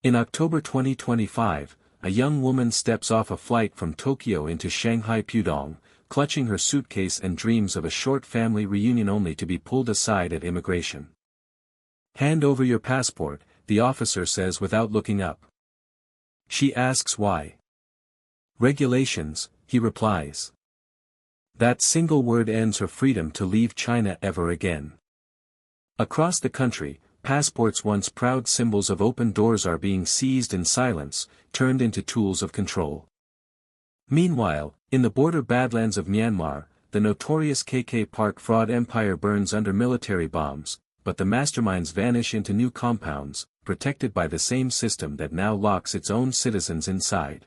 In October 2025, a young woman steps off a flight from Tokyo into Shanghai Pudong, clutching her suitcase and dreams of a short family reunion only to be pulled aside at immigration. "Hand over your passport," the officer says without looking up. She asks why. "Regulations," he replies. That single word ends her freedom to leave China ever again. Across the country, passports once proud symbols of open doors are being seized in silence, turned into tools of control. Meanwhile, in the border badlands of Myanmar, the notorious KK Park fraud empire burns under military bombs, but the masterminds vanish into new compounds, protected by the same system that now locks its own citizens inside.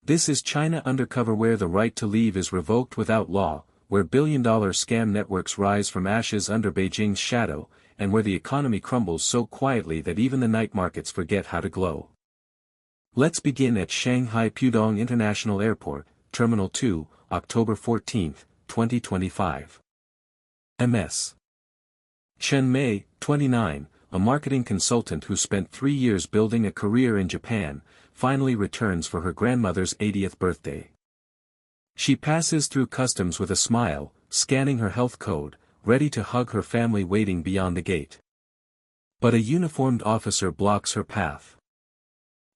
This is China Undercover, where the right to leave is revoked without law, where billion-dollar scam networks rise from ashes under Beijing's shadow, and where the economy crumbles so quietly that even the night markets forget how to glow. Let's begin at Shanghai Pudong International Airport, Terminal 2, October 14, 2025. Ms. Chen Mei, 29, a marketing consultant who spent 3 years building a career in Japan, finally returns for her grandmother's 80th birthday. She passes through customs with a smile, scanning her health code, ready to hug her family waiting beyond the gate. But a uniformed officer blocks her path.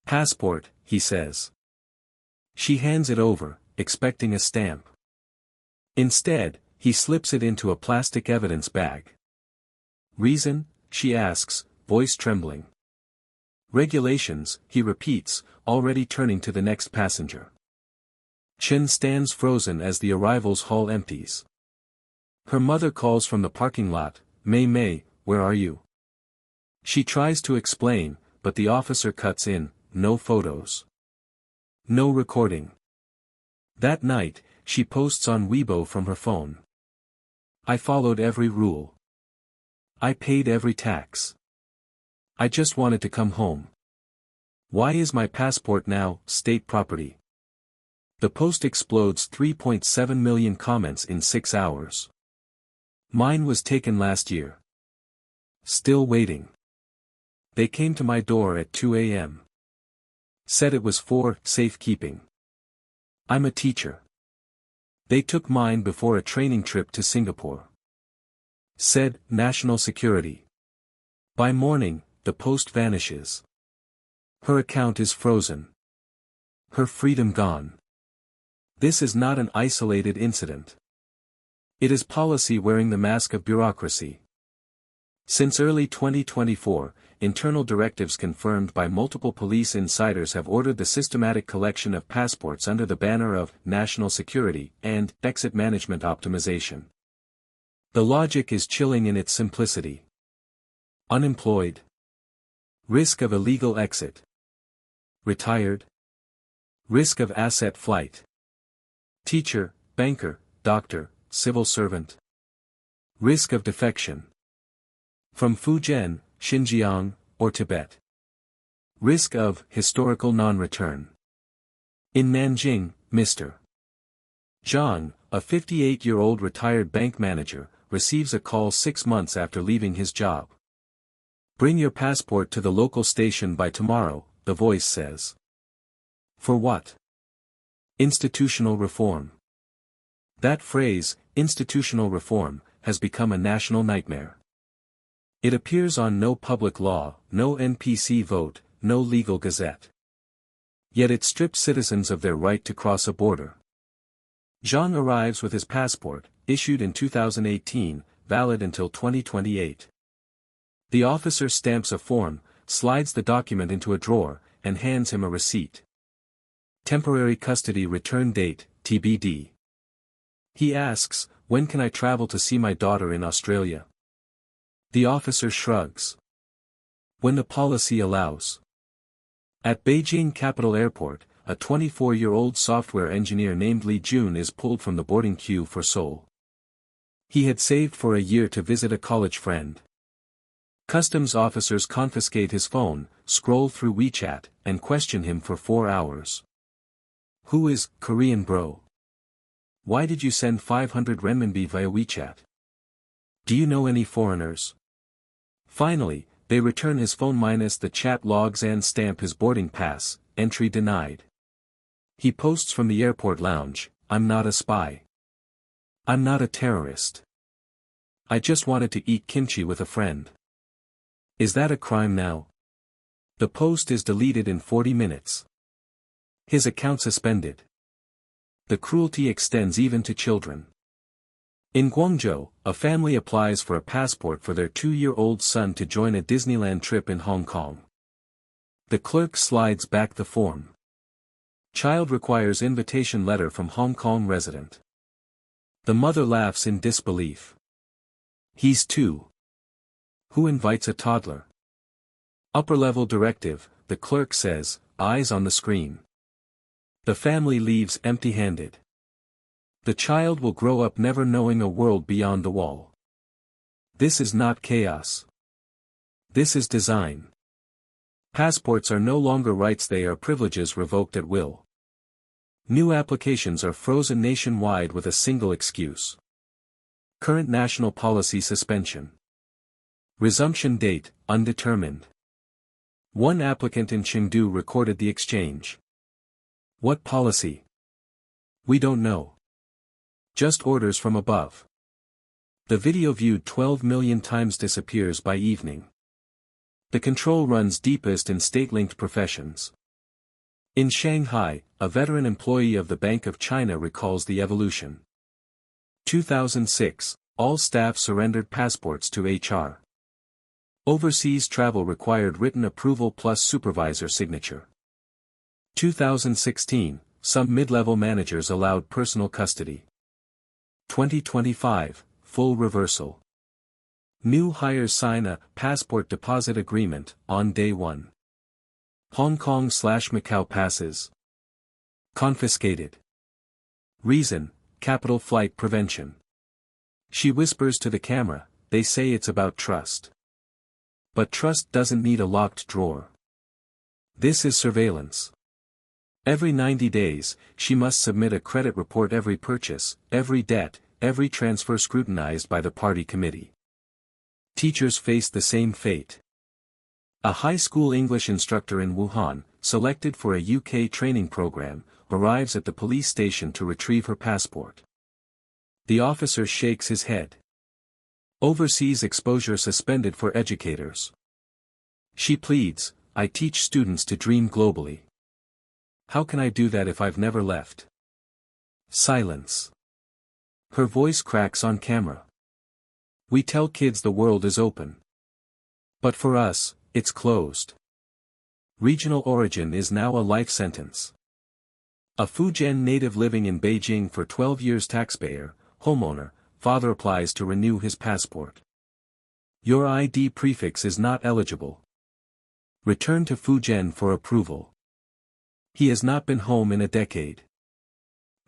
"Passport," he says. She hands it over, expecting a stamp. Instead, he slips it into a plastic evidence bag. "Reason?" she asks, voice trembling. "Regulations," he repeats, already turning to the next passenger. Chen stands frozen as the arrival's hall empties. Her mother calls from the parking lot, "Mei, where are you?" She tries to explain, but the officer cuts in, "No photos. No recording." That night, she posts on Weibo from her phone. "I followed every rule. I paid every tax. I just wanted to come home. Why is my passport now state property?" The post explodes 3.7 million comments in 6 hours. "Mine was taken last year. Still waiting. They came to my door at 2 a.m. Said it was for safekeeping. I'm a teacher. They took mine before a training trip to Singapore. Said national security." By morning, the post vanishes. Her account is frozen. Her freedom gone. This is not an isolated incident. It is policy wearing the mask of bureaucracy. Since early 2024, internal directives confirmed by multiple police insiders have ordered the systematic collection of passports under the banner of national security and exit management optimization. The logic is chilling in its simplicity. Unemployed. Risk of illegal exit. Retired. Risk of asset flight. Teacher, banker, doctor, civil servant. Risk of defection. From Fujian, Xinjiang, or Tibet. Risk of historical non-return. In Nanjing, Mr. Zhang, a 58-year-old retired bank manager, receives a call 6 months after leaving his job. "Bring your passport to the local station by tomorrow," the voice says. For what? Institutional reform. That phrase, institutional reform, has become a national nightmare. It appears on no public law, no NPC vote, no legal gazette. Yet it strips citizens of their right to cross a border. Zhang arrives with his passport, issued in 2018, valid until 2028. The officer stamps a form, slides the document into a drawer, and hands him a receipt. Temporary custody return date, TBD. He asks, "When can I travel to see my daughter in Australia?" The officer shrugs. "When the policy allows." At Beijing Capital Airport, a 24-year-old software engineer named Li Jun is pulled from the boarding queue for Seoul. He had saved for a year to visit a college friend. Customs officers confiscate his phone, scroll through WeChat, and question him for 4 hours. "Who is Korean bro? Why did you send 500 renminbi via WeChat? Do you know any foreigners?" Finally, They return his phone minus the chat logs and stamp his boarding pass, entry denied. He posts from the airport lounge, "I'm not a spy. I'm not a terrorist. I just wanted to eat kimchi with a friend." Is that a crime now? The post is deleted in 40 minutes. His account suspended. The cruelty extends even to children. In Guangzhou, a family applies for a passport for their 2-year-old son to join a Disneyland trip in Hong Kong. The clerk slides back the form. Child requires invitation letter from Hong Kong resident. The mother laughs in disbelief. He's 2. Who invites a toddler? Upper-level directive, the clerk says, eyes on the screen. The family leaves empty-handed. The child will grow up never knowing a world beyond the wall. This is not chaos. This is design. Passports are no longer rights, they are privileges revoked at will. New applications are frozen nationwide with a single excuse. Current national policy suspension. Resumption date, undetermined. One applicant in Chengdu recorded the exchange. What policy? We don't know. Just orders from above. The video viewed 12 million times disappears by evening. The control runs deepest in state-linked professions. In Shanghai, a veteran employee of the Bank of China recalls the evolution. 2006, all staff surrendered passports to HR. Overseas travel required written approval plus supervisor signature. 2016, some mid-level managers allowed personal custody. 2025, full reversal. New hires sign a passport deposit agreement on day 1. Hong Kong/Macau passes confiscated. Reason, capital flight prevention. She whispers to the camera, they say it's about trust. But trust doesn't need a locked drawer. This is surveillance. Every 90 days, she must submit a credit report, every purchase, every debt, every transfer scrutinized by the party committee. Teachers face the same fate. A high school English instructor in Wuhan, selected for a UK training program, arrives at the police station to retrieve her passport. The officer shakes his head. Overseas exposure suspended for educators. She pleads, I teach students to dream globally. How can I do that if I've never left? Silence. Her voice cracks on camera. We tell kids the world is open. But for us, it's closed. Regional origin is now a life sentence. A Fujian native living in Beijing for 12 years, taxpayer, homeowner, father applies to renew his passport. Your ID prefix is not eligible. Return to Fujian for approval. He has not been home in a decade.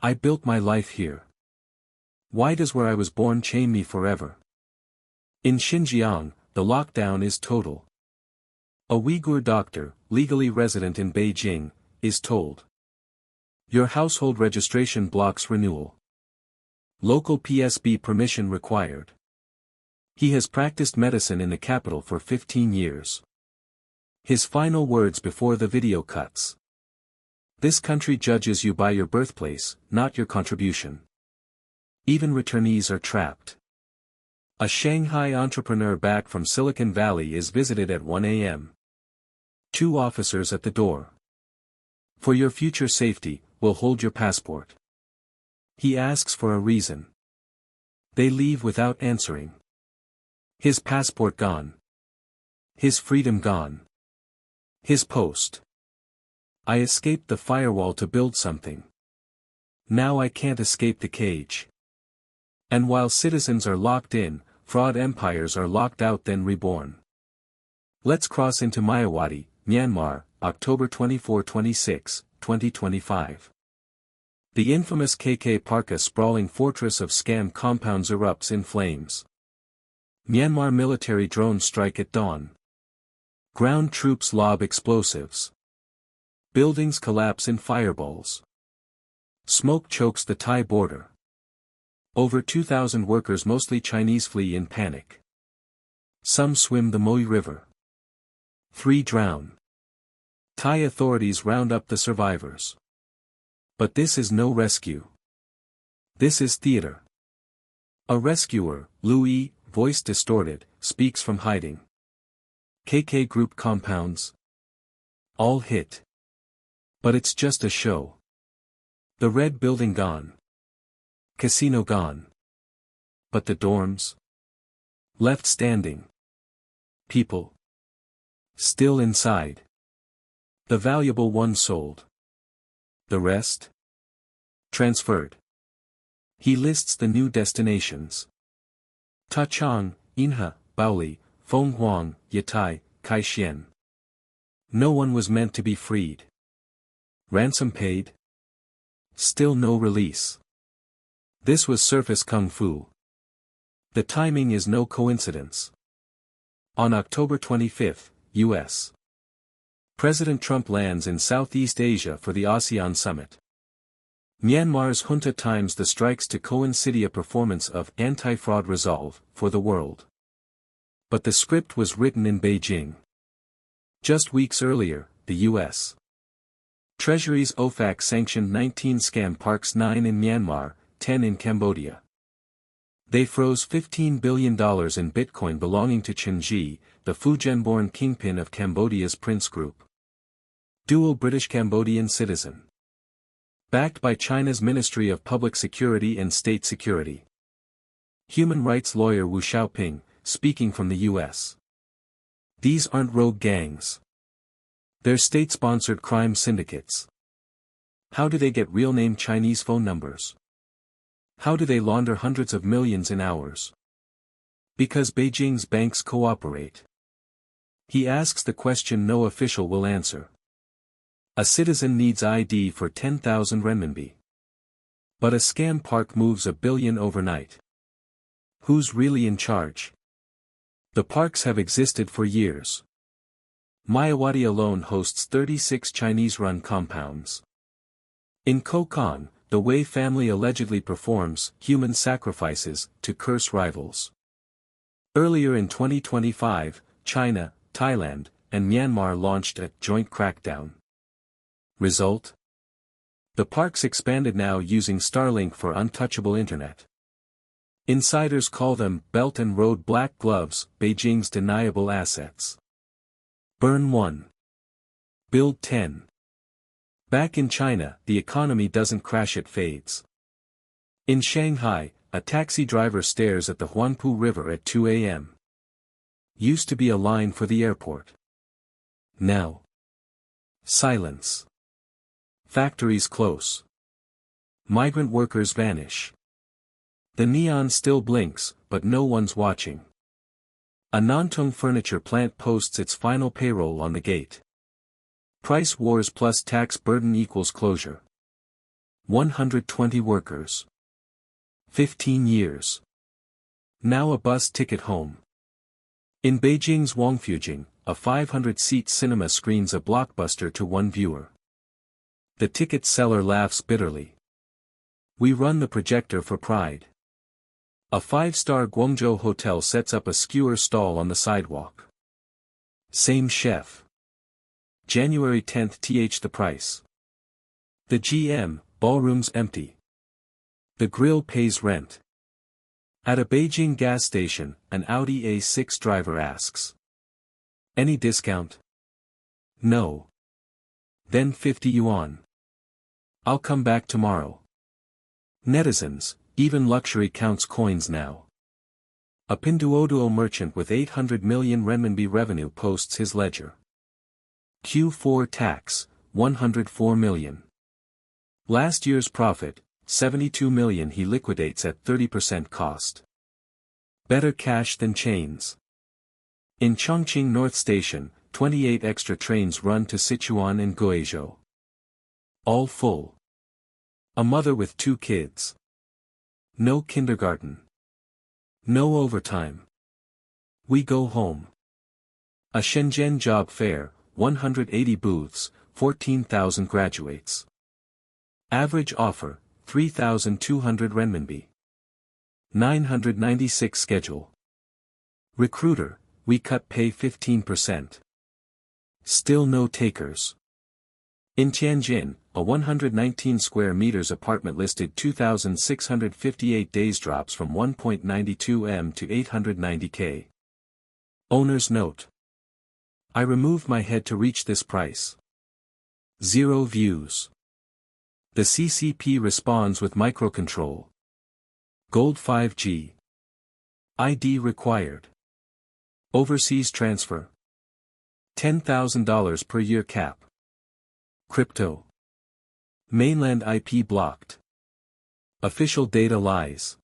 I built my life here. Why does where I was born chain me forever? In Xinjiang, the lockdown is total. A Uyghur doctor, legally resident in Beijing, is told. Your household registration blocks renewal. Local PSB permission required. He has practiced medicine in the capital for 15 years. His final words before the video cuts. This country judges you by your birthplace, not your contribution. Even returnees are trapped. A Shanghai entrepreneur back from Silicon Valley is visited at 1 a.m. 2 officers at the door. For your future safety, we'll hold your passport. He asks for a reason. They leave without answering. His passport gone. His freedom gone. His post. I escaped the firewall to build something. Now I can't escape the cage. And while citizens are locked in, fraud empires are locked out then reborn. Let's cross into Myawaddy, Myanmar, October 24-26, 2025. The infamous KK Parka sprawling fortress of scam compounds erupts in flames. Myanmar military drones strike at dawn. Ground troops lob explosives. Buildings collapse in fireballs. Smoke chokes the Thai border. Over 2,000 workers, mostly Chinese, flee in panic. Some swim the Moi River. 3 drown. Thai authorities round up the survivors. But this is no rescue. This is theater. A rescuer, Louis, voice distorted, speaks from hiding. KK Group compounds. All hit. But it's just a show. The red building gone. Casino gone. But the dorms? Left standing. People. Still inside. The valuable one sold. The rest? Transferred. He lists the new destinations. Tachang, Inha, Baoli, Fenghuang, Yatai, Kaixin. No one was meant to be freed. Ransom paid? Still no release. This was surface kung fu. The timing is no coincidence. On October 25, U.S. President Trump lands in Southeast Asia for the ASEAN summit. Myanmar's junta times the strikes to coincide a performance of anti-fraud resolve for the world. But the script was written in Beijing. Just weeks earlier, the U.S. Treasury's OFAC sanctioned 19 scam parks, 9 in Myanmar, 10 in Cambodia. They froze $15 billion in Bitcoin belonging to Chen Ji, the Fujian-born kingpin of Cambodia's Prince Group. Dual British-Cambodian citizen. Backed by China's Ministry of Public Security and State Security. Human rights lawyer Wu Xiaoping, speaking from the U.S. These aren't rogue gangs. They're state-sponsored crime syndicates. How do they get real-name Chinese phone numbers? How do they launder hundreds of millions in hours? Because Beijing's banks cooperate. He asks the question no official will answer. A citizen needs ID for 10,000 renminbi. But a scam park moves $1 billion overnight. Who's really in charge? The parks have existed for years. Mayawati alone hosts 36 Chinese-run compounds. In Kokon, the Wei family allegedly performs human sacrifices to curse rivals. Earlier in 2025, China, Thailand, and Myanmar launched a joint crackdown. Result? The parks expanded, now using Starlink for untouchable internet. Insiders call them Belt and Road black gloves, Beijing's deniable assets. Burn 1. Build 10. Back in China, the economy doesn't crash, it fades. In Shanghai, a taxi driver stares at the Huangpu River at 2 a.m. Used to be a line for the airport. Now. Silence. Factories close. Migrant workers vanish. The neon still blinks, but no one's watching. A Nantong furniture plant posts its final payroll on the gate. Price wars plus tax burden equals closure. 120 workers. 15 years. Now a bus ticket home. In Beijing's Wangfujing, a 500-seat cinema screens a blockbuster to one viewer. The ticket seller laughs bitterly. We run the projector for pride. A 5-star Guangzhou hotel sets up a skewer stall on the sidewalk. Same chef. January 10th the price. The GM, ballroom's empty. The grill pays rent. At a Beijing gas station, an Audi A6 driver asks. Any discount? No. Then 50 yuan. I'll come back tomorrow. Netizens, even luxury counts coins now. A Pinduoduo merchant with 800 million renminbi revenue posts his ledger. Q4 tax, 104 million. Last year's profit, 72 million. He liquidates at 30% cost. Better cash than chains. In Chongqing North Station, 28 extra trains run to Sichuan and Guizhou. All full. A mother with 2 kids. No kindergarten. No overtime. We go home. A Shenzhen job fair, 180 booths, 14,000 graduates. Average offer, 3,200 renminbi. 996 schedule. Recruiter, we cut pay 15%. Still no takers. In Tianjin, a 119 square meters apartment listed 2,658 days drops from 1.92 m to 890k. Owner's note. I removed my head to reach this price. 0 views. The CCP responds with microcontrol. Gold 5G. ID required. Overseas transfer. $10,000 per year cap. Crypto. Mainland IP blocked. Official data lies.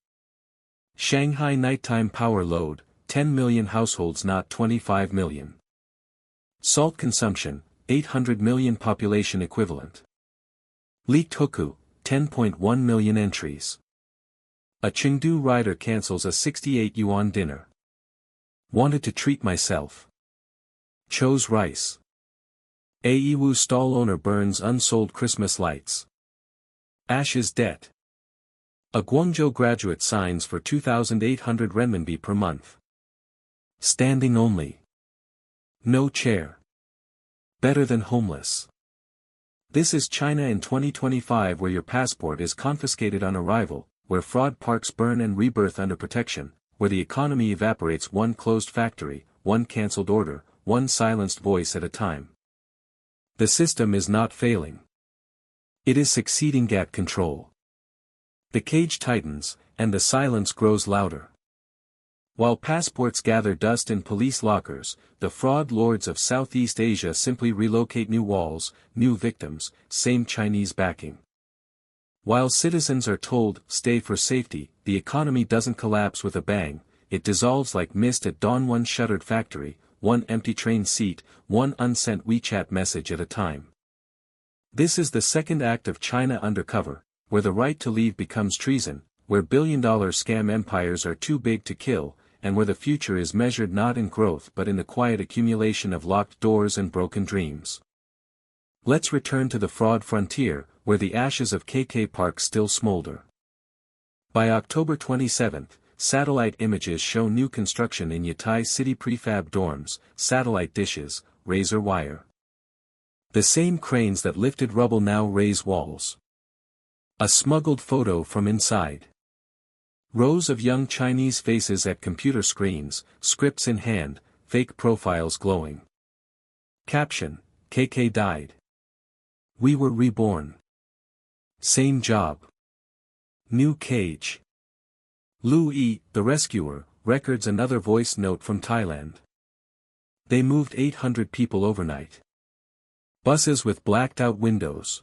Shanghai nighttime power load, 10 million households not 25 million. Salt consumption, 800 million population equivalent. Leaked Huku, 10.1 million entries. A Chengdu rider cancels a 68 yuan dinner. Wanted to treat myself. Chose rice. A Yiwu stall owner burns unsold Christmas lights. Ashes debt. A Guangzhou graduate signs for 2,800 renminbi per month. Standing only. No chair. Better than homeless. This is China in 2025, where your passport is confiscated on arrival, where fraud parks burn and rebirth under protection, where the economy evaporates, one closed factory, one cancelled order, one silenced voice at a time. The system is not failing. It is succeeding at control. The cage tightens, and the silence grows louder. While passports gather dust in police lockers, the fraud lords of Southeast Asia simply relocate new walls, new victims, same Chinese backing. While citizens are told, stay for safety, the economy doesn't collapse with a bang, it dissolves like mist at dawn, one shuttered factory, one empty train seat, one unsent WeChat message at a time. This is the second act of China Undercover, where the right to leave becomes treason, where billion-dollar scam empires are too big to kill, and where the future is measured not in growth but in the quiet accumulation of locked doors and broken dreams. Let's return to the fraud frontier, where the ashes of KK Park still smolder. By October 27, satellite images show new construction in Yatai City prefab dorms, satellite dishes, razor wire. The same cranes that lifted rubble now raise walls. A smuggled photo from inside. Rows of young Chinese faces at computer screens, scripts in hand, fake profiles glowing. Caption: KK died. We were reborn. Same job. New cage. Lu Yi, the rescuer, records another voice note from Thailand. They moved 800 people overnight. Buses with blacked-out windows.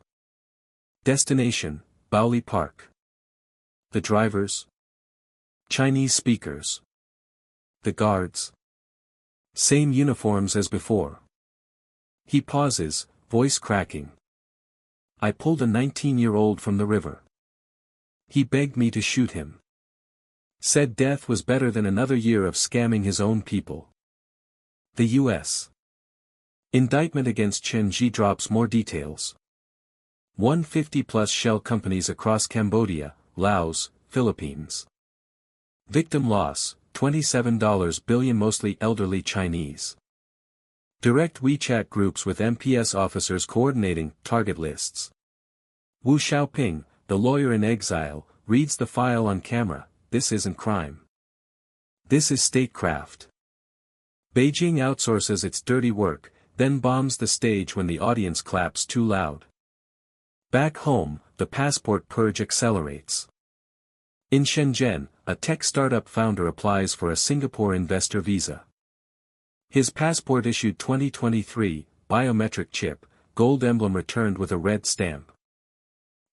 Destination: Baoli Park. The drivers? Chinese speakers. The guards? Same uniforms as before. He pauses, voice cracking. I pulled a 19-year-old from the river. He begged me to shoot him. Said death was better than another year of scamming his own people. The U.S. indictment against Chen Ji drops more details. 150-plus shell companies across Cambodia, Laos, Philippines. Victim loss, $27 billion, mostly elderly Chinese. Direct WeChat groups with MPS officers coordinating target lists. Wu Xiaoping, the lawyer in exile, reads the file on camera. This isn't crime. This is statecraft. Beijing outsources its dirty work, then bombs the stage when the audience claps too loud. Back home, the passport purge accelerates. In Shenzhen, a tech startup founder applies for a Singapore investor visa. His passport issued 2023, biometric chip, gold emblem returned with a red stamp.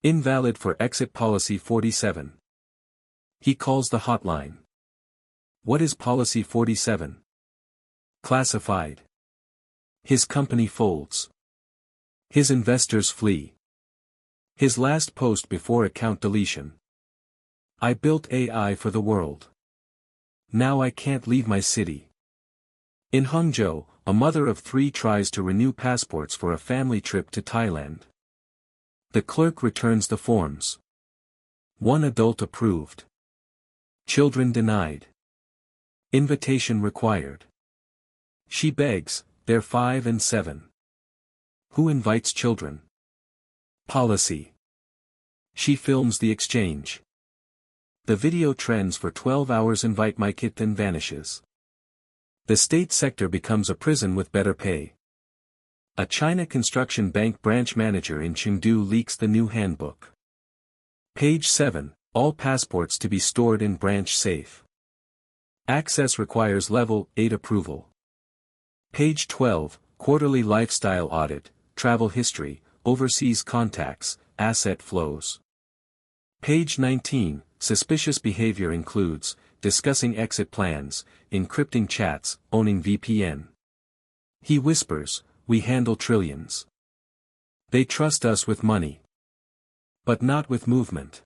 Invalid for exit policy 47. He calls the hotline. What is policy 47? Classified. His company folds. His investors flee. His last post before account deletion. I built AI for the world. Now I can't leave my city. In Hangzhou, a mother of 3 tries to renew passports for a family trip to Thailand. The clerk returns the forms. 1 adult approved. Children denied. Invitation required. She begs, they're 5 and 7. Who invites children? Policy. She films the exchange. The video trends for 12 hours. Invite my kid, then vanishes. The state sector becomes a prison with better pay. A China construction bank branch manager in Chengdu leaks the new handbook. Page 7, all passports to be stored in branch safe. Access requires level 8 approval. Page 12, quarterly lifestyle audit, travel history, overseas contacts, asset flows. Page 19, suspicious behavior includes, discussing exit plans, encrypting chats, owning VPN. He whispers, we handle trillions. They trust us with money. But not with movement.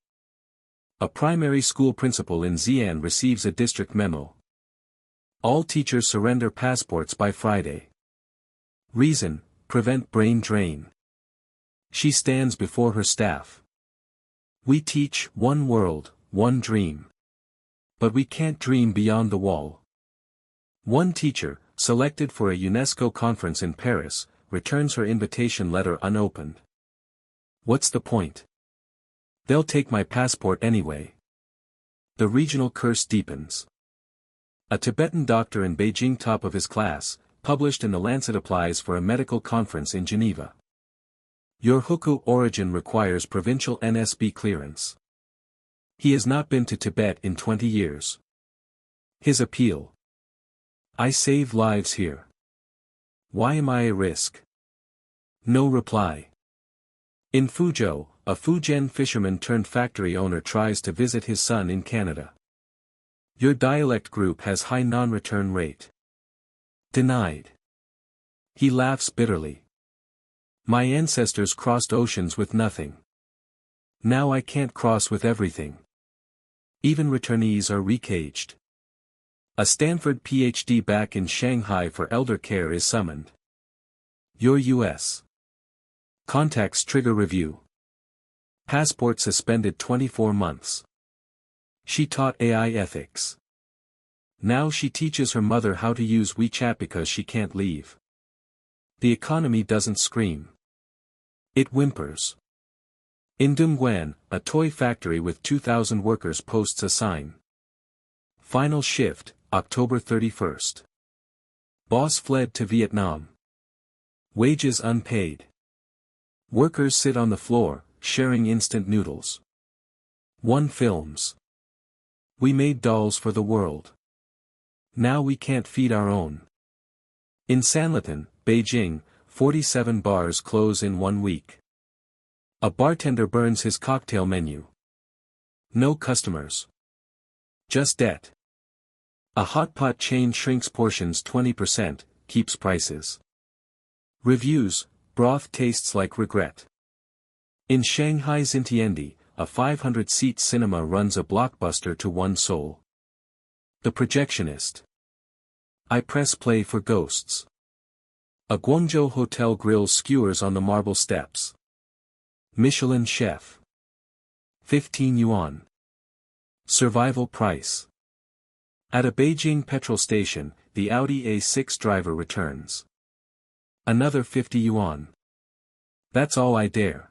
A primary school principal in Xi'an receives a district memo. All teachers surrender passports by Friday. Reason, prevent brain drain. She stands before her staff. We teach one world, one dream. But we can't dream beyond the wall. One teacher, selected for a UNESCO conference in Paris, returns her invitation letter unopened. What's the point? They'll take my passport anyway. The regional curse deepens. A Tibetan doctor in Beijing, top of his class, published in The Lancet, applies for a medical conference in Geneva. Your Hukou origin requires provincial NSB clearance. He has not been to Tibet in 20 years. His appeal. I save lives here. Why am I a risk? No reply. In Fuzhou, a Fujian fisherman turned factory owner tries to visit his son in Canada. Your dialect group has high non-return rate. Denied. He laughs bitterly. My ancestors crossed oceans with nothing. Now I can't cross with everything. Even returnees are recaged. A Stanford PhD back in Shanghai for elder care is summoned. Your U.S. contacts trigger review. Passport suspended 24 months. She taught AI ethics. Now she teaches her mother how to use WeChat because she can't leave. The economy doesn't scream. It whimpers. In Dongguan, a toy factory with 2,000 workers posts a sign. Final shift, October 31st. Boss fled to Vietnam. Wages unpaid. Workers sit on the floor, sharing instant noodles. One films. We made dolls for the world. Now we can't feed our own. In Sanlitun, Beijing, 47 bars close in 1 week. A bartender burns his cocktail menu. No customers. Just debt. A hot pot chain shrinks portions 20%, keeps prices. Reviews, broth tastes like regret. In Shanghai Xintiandi, a 500-seat cinema runs a blockbuster to one soul. The Projectionist. I press play for ghosts. A Guangzhou hotel grills skewers on the marble steps. Michelin chef. 15 yuan. Survival price. At a Beijing petrol station, the Audi A6 driver returns. Another 50 yuan. That's all I dare.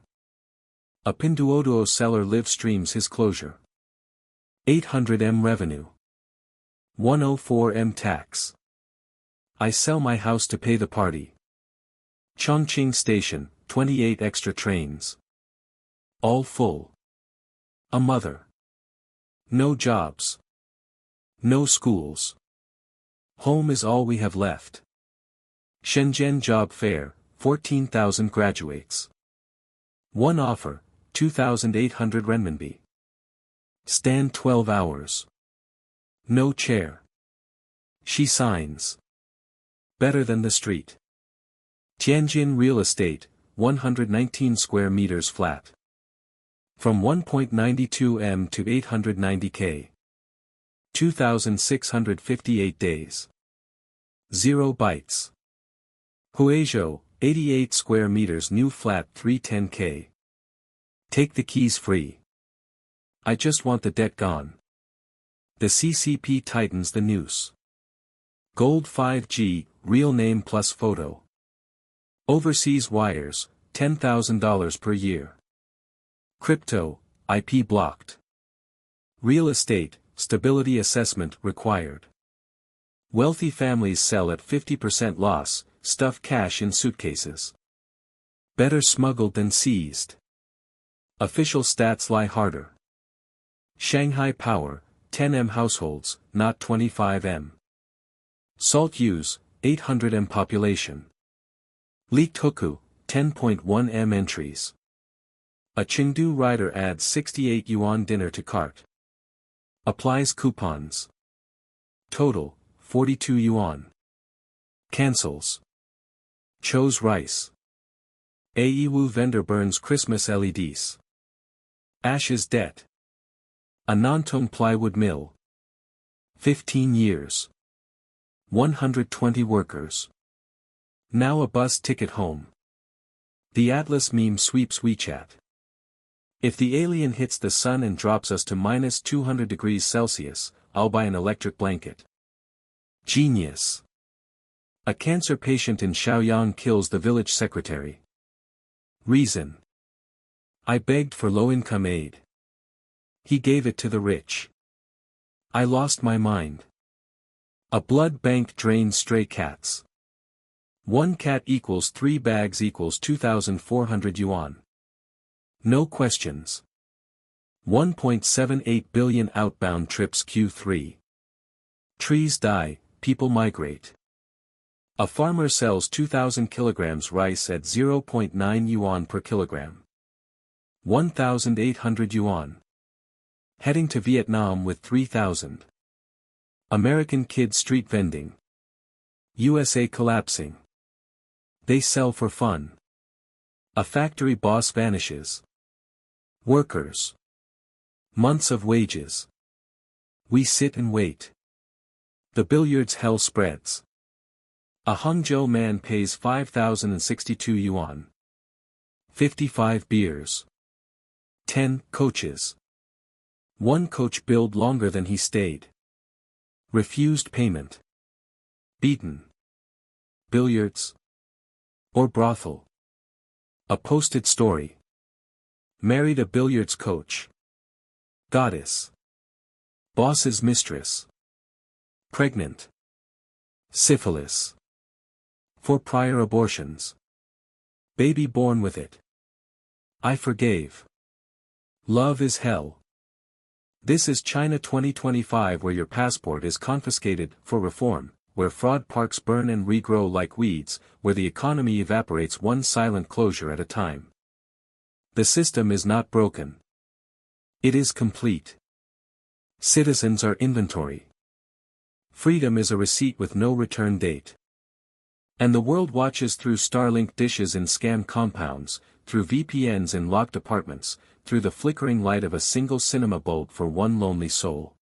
A Pinduoduo seller live streams his closure. 800M revenue. 104M tax. I sell my house to pay the party. Chongqing Station, 28 extra trains. All full. A mother. No jobs. No schools. Home is all we have left. Shenzhen Job Fair, 14,000 graduates. One offer, 2,800 renminbi. Stand 12 hours. No chair. She signs. Better than the street. Tianjin Real Estate, 119 square meters flat. From 1.92 m to 890 k. 2,658 days. 0 bytes. Huizhou, 88 square meters new flat 310 k. Take the keys free. I just want the debt gone. The CCP tightens the noose. Gold 5G, real name plus photo. Overseas wires, $10,000 per year. Crypto, IP blocked. Real estate, stability assessment required. Wealthy families sell at 50% loss, stuff cash in suitcases. Better smuggled than seized. Official stats lie harder. Shanghai power, 10M households, not 25M. Salt use, 800M population. Leaked Huku, 10.1M entries. A Chengdu rider adds 68 yuan dinner to cart. Applies coupons. Total, 42 yuan. Cancels. Chose rice. Aewu vendor burns Christmas LEDs. Ashes debt. A Nantong plywood mill. 15 years. 120 workers. Now a bus ticket home. The Atlas meme sweeps WeChat. If the alien hits the sun and drops us to minus 200 degrees Celsius, I'll buy an electric blanket. Genius. A cancer patient in Shaoyang kills the village secretary. Reason. I begged for low-income aid. He gave it to the rich. I lost my mind. A blood bank drains stray cats. 1 cat equals 3 bags equals 2,400 yuan. No questions. 1.78 billion outbound trips Q3. Trees die, people migrate. A farmer sells 2,000 kilograms rice at 0.9 yuan per kilogram. 1,800 yuan. Heading to Vietnam with 3,000. American kid street vending. USA collapsing. They sell for fun. A factory boss vanishes. Workers. Months of wages. We sit and wait. The billiards hell spreads. A Hangzhou man pays 5,062 yuan. 55 beers. 10 coaches. 1 coach billed longer than he stayed. Refused payment. Beaten. Billiards. Or brothel. A posted story. Married a billiards coach. Goddess. Boss's mistress. Pregnant. Syphilis. For prior abortions. Baby born with it. I forgave. Love is hell. This is China 2025, where your passport is confiscated for reform, where fraud parks burn and regrow like weeds, where the economy evaporates one silent closure at a time. The system is not broken. It is complete. Citizens are inventory. Freedom is a receipt with no return date. And the world watches through Starlink dishes in scam compounds, through VPNs in locked apartments, through the flickering light of a single cinema bulb for one lonely soul.